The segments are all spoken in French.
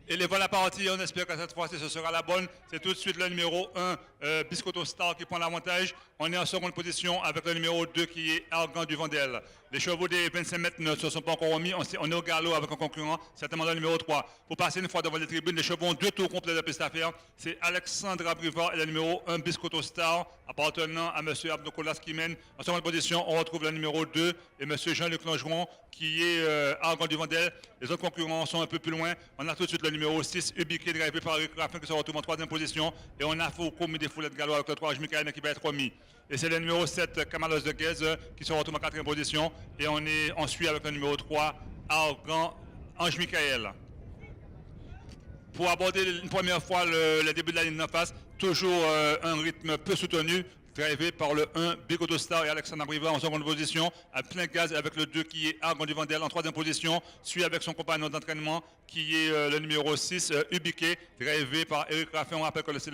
Et les voilà partis, on espère que cette fois-ci ce sera la bonne. C'est tout de suite le numéro 1, Biscotto Star qui prend l'avantage. On est en seconde position avec le numéro 2 qui est Argan du Vendel. Les chevaux des 25 mètres ne se sont pas encore remis. On est au galop avec un concurrent, certainement le numéro 3. Pour passer une fois devant les tribunes, les chevaux ont 2 tours complets de piste à faire. C'est Alexandra Brivard et le numéro 1, Biscotto Star, appartenant à M. Abdokolas qui mène. En seconde position, on retrouve le numéro 2 et M. Jean-Luc Langeron qui est Argan du Vendel. Les autres concurrents sont un peu plus loin. On a tout de suite le numéro 6, Ubiquet, drivé par Eric Raffin qui se retrouve en troisième position. Et on a Foucault mis des foulettes galop avec le 3 Michael qui va être remis. Et c'est le numéro 7, Kamalos de Guez, qui se retrouve en quatrième position. Et on suit avec le numéro 3, Argan Ange Michael. Pour aborder une première fois le début de la ligne d'en face, toujours un rythme peu soutenu, drivé par le 1, Bigoto Star et Alexandre Brivard en seconde position, à plein gaz avec le 2 qui est Argon du Vendel en troisième position, suit avec son compagnon d'entraînement qui est le numéro 6, Ubiquet, drivé par Eric Raffin. On rappelle que c'est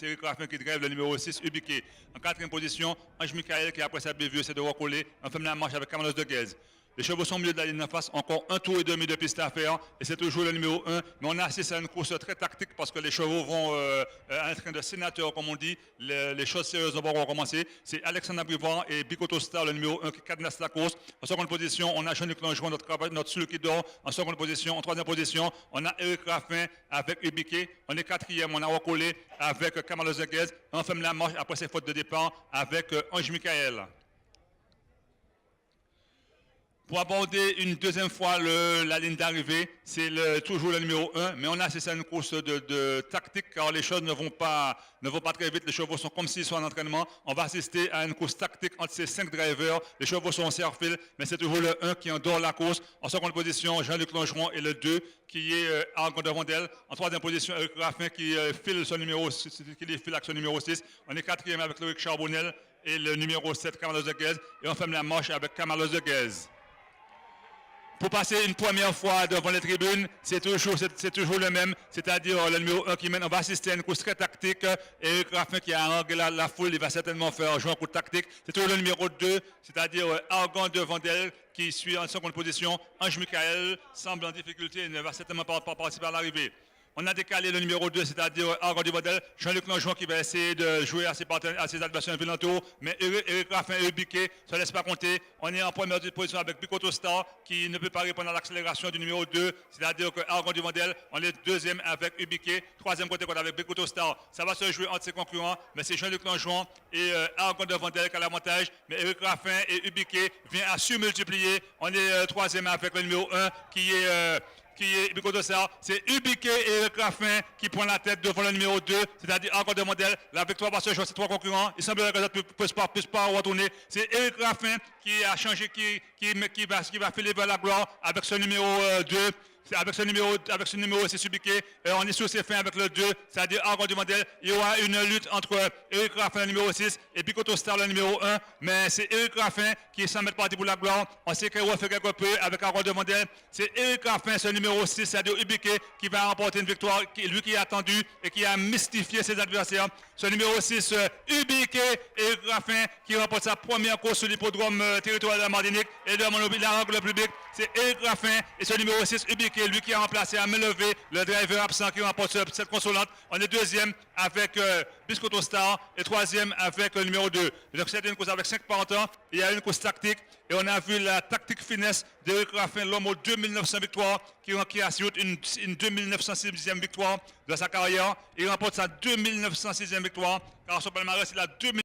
Eric Raffin qui drive le numéro 6, Ubiquet. En quatrième position, Ange Michael qui après sa bévue essaie de recoller, en fait la marche avec Kamalos de Guez. Les chevaux sont au milieu de la ligne en face, encore un tour et demi de piste à faire, et c'est toujours le numéro 1. Mais on assiste à une course très tactique parce que les chevaux vont en train de sénateur, comme on dit. Les choses sérieuses vont recommencer. C'est Alexandre Brivard et Bicoto Star, le numéro 1, qui cadenasse la course. En seconde position, on a Jean-Luc Langeron, notre celui qui dort. En seconde position, en troisième position, on a Eric Raffin avec Ubiquet. On est quatrième, on a recollé avec Kamalos Zeguez. On ferme la marche après ses fautes de départ avec Ange Michael. Pour aborder une deuxième fois la ligne d'arrivée, c'est toujours le numéro 1, mais on a c'est une course de tactique car les choses ne vont pas très vite, les chevaux sont comme s'ils sont en entraînement. On va assister à une course tactique entre ces 5 drivers, les chevaux sont en serre-fil, mais c'est toujours le 1 qui endort la course. En seconde position, Jean-Luc Langeron et le 2 qui est Argon de Vendel. En troisième position, Eric Raffin qui file son numéro 6, avec son numéro 6. On est quatrième avec Loïc Charbonnel et le numéro 7, Kamalos de Guez, et on ferme la marche avec Kamalos de Guez. Pour passer une première fois devant les tribunes, c'est toujours le même, c'est-à-dire le numéro 1 qui mène. On va assister à une course très tactique. Eric Raffin qui a harangué la foule, il va certainement faire jouer un coup de tactique. C'est toujours le numéro 2, c'est-à-dire Argan de Vendel qui suit en seconde position. Ange Michael semble en difficulté et ne va certainement pas participer à l'arrivée. On a décalé le numéro 2, c'est-à-dire Argon du Vendel, Jean-Luc Langeron qui va essayer de jouer à ses adversaires violentaux, mais Eric Raffin et Ubiquet ne se laissent pas compter. On est en première position avec Bicoto Star qui ne peut pas répondre à l'accélération du numéro 2, c'est-à-dire que Argon du Vendel, on est deuxième avec Ubiquet, troisième côté avec Bicoto Star. Ça va se jouer entre ses concurrents, mais c'est Jean-Luc Langeron et Argon de Vendel qui a l'avantage, mais Eric Raffin et Ubiquet viennent à surmultiplier. On est troisième avec le numéro 1 qui est Bicoto Star, c'est Ubiquet et Eric Raffin qui prend la tête devant le numéro 2, c'est-à-dire Argon de Vendel. La victoire va se jouer à ces 3 concurrents. Il semblerait que les autres ne puissent pas retourner. C'est Eric Raffin qui a changé, qui va filer vers la gloire avec ce numéro 2. Avec ce numéro, c'est Ubiquet. On est sur ses fins avec le 2, c'est-à-dire Argon du Vendel. Il y aura une lutte entre Eric Raffin, le numéro 6, et Bicoto Star, le numéro 1. Mais c'est Eric Raffin qui semble être parti pour la gloire. On sait qu'il refait quelque peu avec Argon de Vendel. C'est Eric Raffin, ce numéro 6, c'est-à-dire Ubiquet, qui va remporter une victoire, lui qui est attendu et qui a mystifié ses adversaires. Ce numéro 6, Ubiquet, Eric Raffin, qui remporte sa première course sur l'hippodrome territorial de la Martinique et devant le public. C'est Eric Raffin et ce numéro 6, Ubiquet, lui qui a remplacé à main levée le driver absent qui remporte cette consolante. On est deuxième avec Biscotto Star et troisième avec le numéro 2. Donc c'est une course avec 5 partants. Il y a une course tactique et on a vu la tactique finesse d'Eric Raffin, l'homme aux 2900 victoires, qui assure une 2906e victoire de sa carrière. Il remporte sa 2906e victoire car son palmarès il a 2000